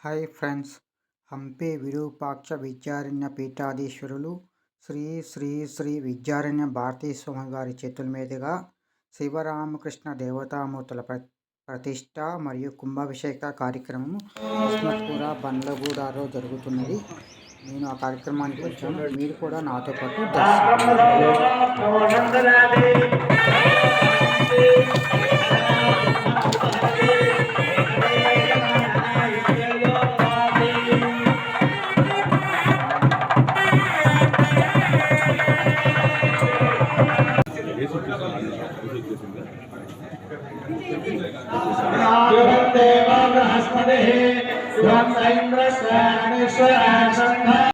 Hi friends. Hampi Virupaksha Vidyaranya పీఠాధీశ్వరులు శ్రీ శ్రీ శ్రీ విద్యారణ్య భారతీ స్వామి వారి చేతుల మీదుగా శివరామకృష్ణ దేవతామూర్తుల ప్రతిష్ట మరియు కుంభాభిషేక కార్యక్రమం కిస్మత్పుర బండ్లగూడలో జరుగుతున్నది. నేను ఆ కార్యక్రమానికి వచ్చాను. మీరు కూడా నాతో పాటు देव बृहस्पतिः त्वं इन्द्रस्वामिश्वराशङ्घ